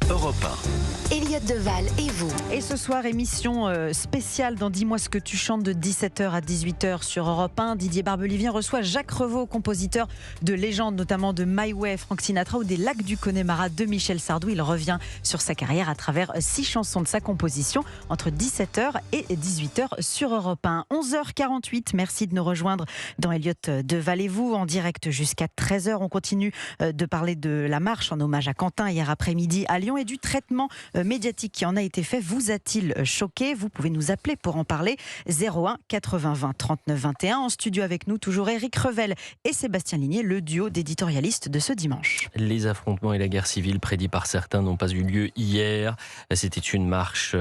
Europe 1. Elliott Deval et vous. Et ce soir, émission spéciale dans Dis-moi ce que tu chantes de 17h à 18h sur Europe 1. Didier Barbelivien reçoit Jacques Revaux, compositeur de légendes, notamment de My Way, Frank Sinatra ou des Lacs du Connemara de Michel Sardou. Il revient sur sa carrière à travers 6 chansons de sa composition entre 17h et 18h sur Europe 1. 11h48, merci de nous rejoindre dans Elliott Deval et vous en direct jusqu'à 13h. On continue de parler de la marche en hommage à Quentin hier après-midi à Lyon et du traitement médiatique qui en a été fait. Vous a-t-il choqué? Vous pouvez nous appeler pour en parler. 01 80 20 39 21. En studio avec nous, toujours Éric Revel et Sébastien Ligné, le duo d'éditorialistes de ce dimanche. Les affrontements et la guerre civile prédits par certains n'ont pas eu lieu hier. C'était une marche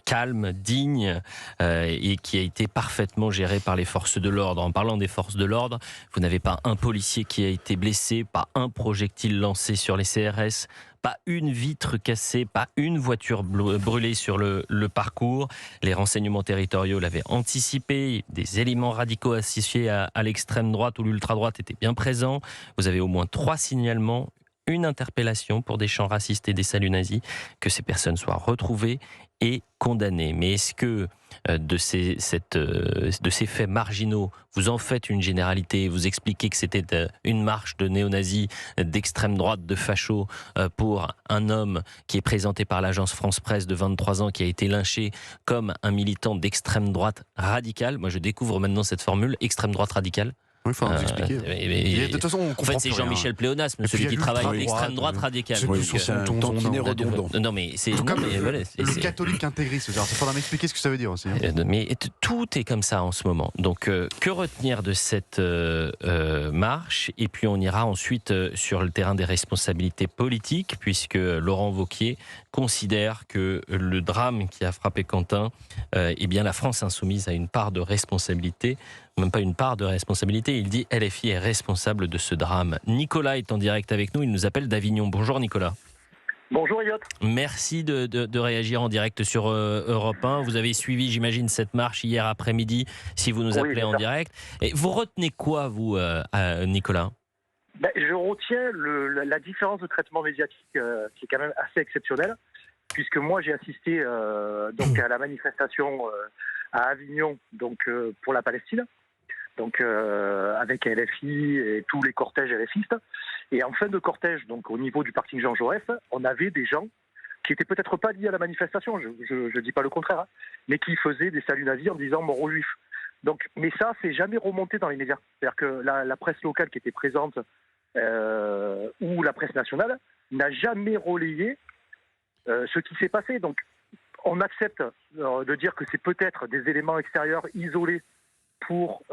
calme, digne et qui a été parfaitement gérée par les forces de l'ordre. En parlant des forces de l'ordre, vous n'avez pas un policier qui a été blessé, pas un projectile lancé sur les CRS, pas une vitre cassée, pas une voiture brûlée sur le parcours. Les renseignements territoriaux l'avaient anticipé. Des éléments radicaux associés à l'extrême droite ou l'ultra-droite étaient bien présents. Vous avez au moins 3 signalements, une interpellation pour des chants racistes et des saluts nazis, que ces personnes soient retrouvées et condamnées. Mais est-ce que de ces faits marginaux, vous en faites une généralité, vous expliquez que c'était une marche de néo-nazis, d'extrême droite, de fachos, pour un homme qui est présenté par l'agence France-Presse de 23 ans, qui a été lynché comme un militant d'extrême droite radicale? Moi, je découvre maintenant cette formule, extrême droite radicale. Oui, il faut nous expliquer. De toute façon, en fait, c'est Jean-Michel Pléonasme, celui qui travaille avec l'extrême droite radicale. C'est un tantinet redondant. Non, mais c'est le catholique intégriste. Il faudra m'expliquer ce que ça veut dire aussi. Mais tout est comme ça en ce moment. Donc, que retenir de cette marche? Et puis, on ira ensuite sur le terrain des responsabilités politiques, puisque Laurent Wauquiez considère que le drame qui a frappé Quentin, eh bien, la France insoumise a une part de responsabilité. Même pas une part de responsabilité, il dit LFI est responsable de ce drame. Nicolas est en direct avec nous, il nous appelle d'Avignon. Bonjour Nicolas. Bonjour Elliott. Merci de réagir en direct sur Europe 1. Vous avez suivi, j'imagine, cette marche hier après-midi, si vous nous appelez en direct. Et vous retenez quoi, vous, Nicolas? Je retiens la différence de traitement médiatique qui est quand même assez exceptionnelle, puisque moi j'ai assisté donc à la manifestation à Avignon donc, pour la Palestine. Donc avec LFI et tous les cortèges LFistes. Et en fin de cortège, donc au niveau du parking Jean Jaurès, on avait des gens qui étaient peut-être pas liés à la manifestation, je dis pas le contraire, hein, mais qui faisaient des saluts nazis en disant mort aux juifs. Donc, mais ça, c'est jamais remonté dans les médias. C'est-à-dire que la presse locale qui était présente ou la presse nationale n'a jamais relayé ce qui s'est passé. Donc, on accepte de dire que c'est peut-être des éléments extérieurs isolés pour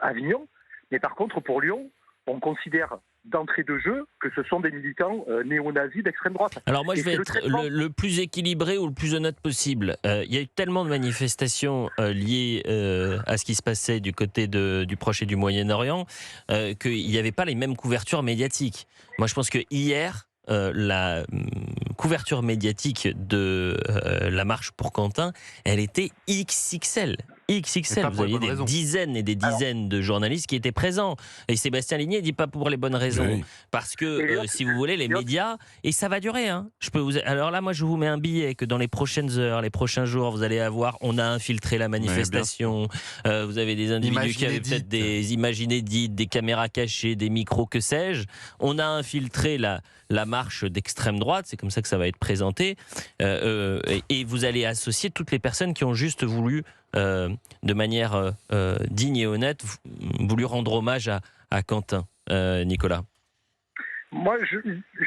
Avignon, mais par contre pour Lyon, on considère d'entrée de jeu que ce sont des militants néo-nazis d'extrême droite. Alors moi je vais être le plus équilibré ou le plus honnête possible. Il y a eu tellement de manifestations liées à ce qui se passait du côté du Proche et du Moyen-Orient qu'il n'y avait pas les mêmes couvertures médiatiques. Moi je pense que hier, la couverture médiatique de la marche pour Quentin, elle était XXL. Vous aviez des dizaines et des dizaines de journalistes qui étaient présents. Et Sébastien Ligné dit pas pour les bonnes raisons. Oui. Parce que, si vous voulez, les médias, et ça va durer. Hein. Alors là, moi, je vous mets un billet que dans les prochaines heures, les prochains jours, vous allez avoir, on a infiltré la manifestation. Vous avez des individus qui avaient peut-être des images inédites, des caméras cachées, des micros, que sais-je. On a infiltré la marche d'extrême droite, c'est comme ça que ça va être présenté. Et vous allez associer toutes les personnes qui ont juste voulu, de manière digne et honnête, voulu rendre hommage à Quentin. Nicolas. Moi, je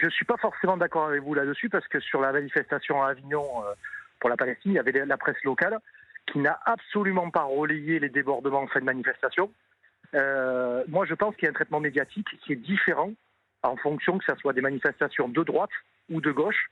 ne suis pas forcément d'accord avec vous là-dessus, parce que sur la manifestation à Avignon pour la Palestine, il y avait la presse locale qui n'a absolument pas relayé les débordements en fin de manifestation. Moi, je pense qu'il y a un traitement médiatique qui est différent en fonction que ce soit des manifestations de droite ou de gauche,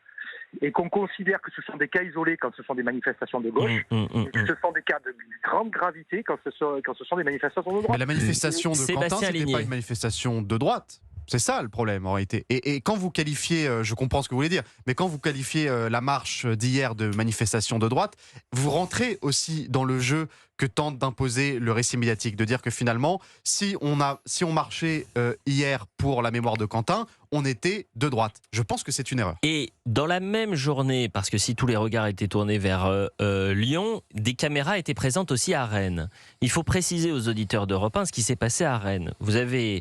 et qu'on considère que ce sont des cas isolés quand ce sont des manifestations de gauche, et que ce sont des cas de grande gravité quand ce sont des manifestations de droite. Mais la manifestation de Quentin, ce n'était pas une manifestation de droite. C'est ça le problème en réalité. Et quand vous qualifiez, je comprends ce que vous voulez dire, mais quand vous qualifiez la marche d'hier de manifestation de droite, vous rentrez aussi dans le jeu que tente d'imposer le récit médiatique, de dire que finalement, si on marchait hier pour la mémoire de Quentin, on était de droite. Je pense que c'est une erreur. Et dans la même journée, parce que si tous les regards étaient tournés vers Lyon, des caméras étaient présentes aussi à Rennes. Il faut préciser aux auditeurs d'Europe 1 ce qui s'est passé à Rennes. Vous avez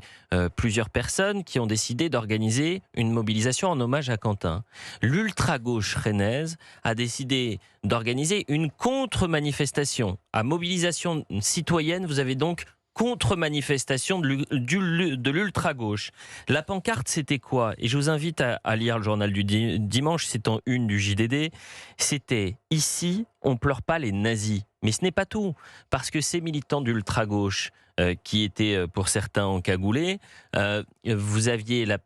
plusieurs personnes qui ont décidé d'organiser une mobilisation en hommage à Quentin. L'ultra-gauche rennaise a décidé d'organiser une contre-manifestation. À mobilisation citoyenne, vous avez donc contre-manifestation de l'ultra-gauche. La pancarte, c'était quoi? Et je vous invite à lire le journal du dimanche, c'est en une du JDD. C'était « Ici, on pleure pas les nazis ». Mais ce n'est pas tout, parce que ces militants d'ultra-gauche qui étaient pour certains encagoulés, vous aviez la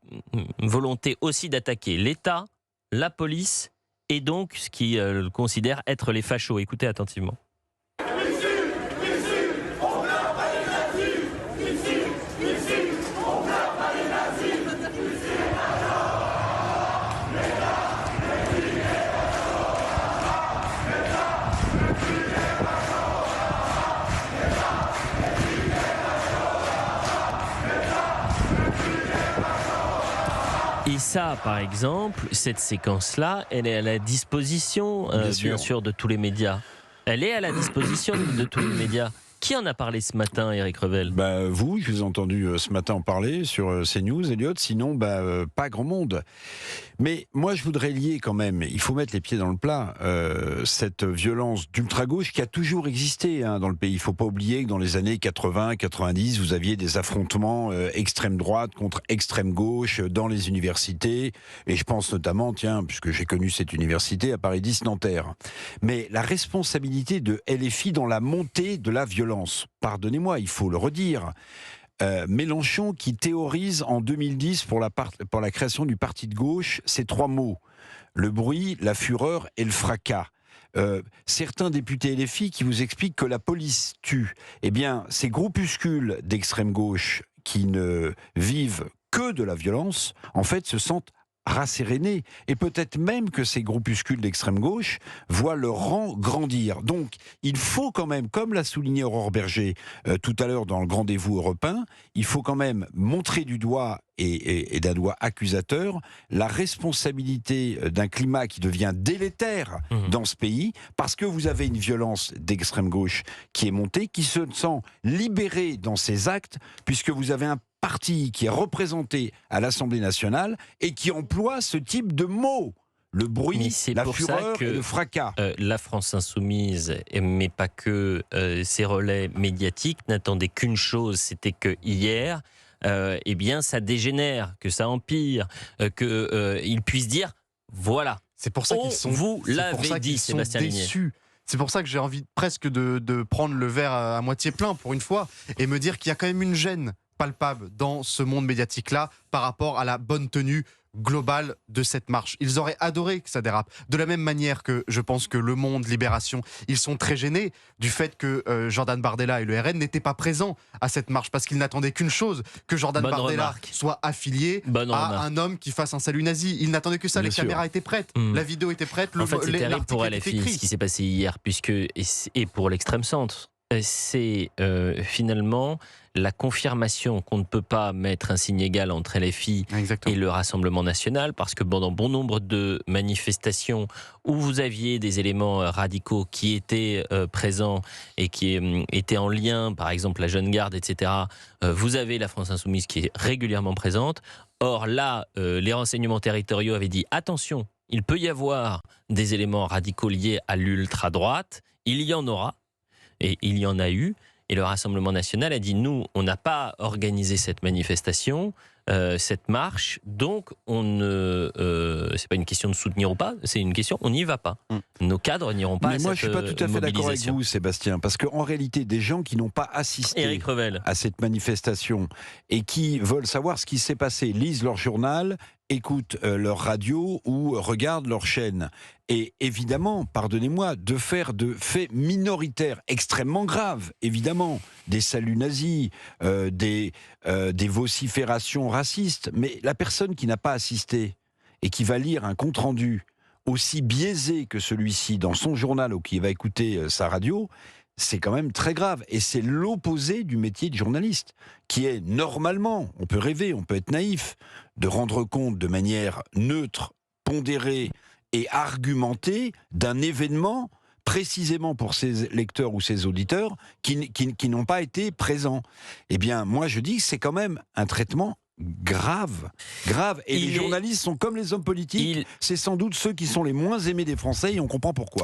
volonté aussi d'attaquer l'État, la police et donc ce qu'ils considèrent être les fachos. Écoutez attentivement. Et ça, par exemple, cette séquence-là, elle est à la disposition, bien sûr, de tous les médias. Elle est à la disposition de tous les médias. Qui en a parlé ce matin, Éric Revel? Vous, je vous ai entendu ce matin en parler sur CNews, Elliot. Sinon, pas grand monde. Mais moi, je voudrais lier quand même, il faut mettre les pieds dans le plat, cette violence d'ultra-gauche qui a toujours existé dans le pays. Il ne faut pas oublier que dans les années 80-90, vous aviez des affrontements extrême droite contre extrême gauche dans les universités. Et je pense notamment, puisque j'ai connu cette université, à Paris 10 Nanterre. Mais la responsabilité de LFI dans la montée de la violence, pardonnez-moi, il faut le redire. Mélenchon qui théorise en 2010 pour la création du parti de gauche ces trois mots: le bruit, la fureur et le fracas. Certains députés LFI qui vous expliquent que la police tue. Eh bien, ces groupuscules d'extrême gauche qui ne vivent que de la violence, en fait, se sentent rassérénés, et peut-être même que ces groupuscules d'extrême gauche voient leur rang grandir. Donc, il faut quand même, comme l'a souligné Aurore Berger tout à l'heure dans le Rendez-vous européen, il faut quand même montrer du doigt et d'un doigt accusateur la responsabilité d'un climat qui devient délétère dans ce pays, parce que vous avez une violence d'extrême gauche qui est montée, qui se sent libérée dans ses actes, puisque vous avez un parti qui est représenté à l'Assemblée nationale et qui emploie ce type de mots. Le bruit, la fureur et le fracas. La France insoumise, mais pas que ses relais médiatiques, n'attendaient qu'une chose, c'était que hier, eh bien, ça dégénère, que ça empire, qu'ils puissent dire, voilà. C'est pour ça qu'ils sont, vous l'avez dit, Sébastien Ligné. C'est pour ça que j'ai envie presque de prendre le verre à moitié plein pour une fois et me dire qu'il y a quand même une gêne palpable dans ce monde médiatique-là par rapport à la bonne tenue globale de cette marche. Ils auraient adoré que ça dérape. De la même manière que je pense que Le Monde, Libération, ils sont très gênés du fait que Jordan Bardella et le RN n'étaient pas présents à cette marche parce qu'ils n'attendaient qu'une chose, que Jordan Bardella soit affilié à un homme qui fasse un salut nazi. Ils n'attendaient que ça. Les caméras étaient prêtes, la vidéo était prête, c'est terrible pour LFI ce qui s'est passé hier, et pour l'extrême centre. C'est finalement la confirmation qu'on ne peut pas mettre un signe égal entre LFI et le Rassemblement national, parce que dans bon nombre de manifestations où vous aviez des éléments radicaux qui étaient présents et qui étaient en lien, par exemple la Jeune Garde, etc., vous avez la France insoumise qui est régulièrement présente. Or là, les renseignements territoriaux avaient dit attention, il peut y avoir des éléments radicaux liés à l'ultra-droite, il y en aura. Et il y en a eu, et le Rassemblement national a dit nous, on n'a pas organisé cette manifestation, cette marche, donc c'est pas une question de soutenir ou pas, c'est une question, on n'y va pas. Nos cadres n'iront pas à cette mobilisation. Mais moi, je suis pas tout à fait d'accord avec vous, Sébastien, parce qu'en réalité, des gens qui n'ont pas assisté à cette manifestation et qui veulent savoir ce qui s'est passé, lisent leur journal, écoutent leur radio ou regardent leur chaîne. Et évidemment, pardonnez-moi, de faire de faits minoritaires extrêmement graves, évidemment, des saluts nazis, des vociférations racistes, mais la personne qui n'a pas assisté et qui va lire un compte-rendu aussi biaisé que celui-ci dans son journal ou qui va écouter sa radio, c'est quand même très grave. Et c'est l'opposé du métier de journaliste, qui est normalement, on peut rêver, on peut être naïf, de rendre compte de manière neutre, pondérée et argumentée d'un événement précisément pour ses lecteurs ou ses auditeurs qui n'ont pas été présents. Eh bien, moi, je dis que c'est quand même un traitement grave. Et les journalistes sont comme les hommes politiques, c'est sans doute ceux qui sont les moins aimés des Français et on comprend pourquoi.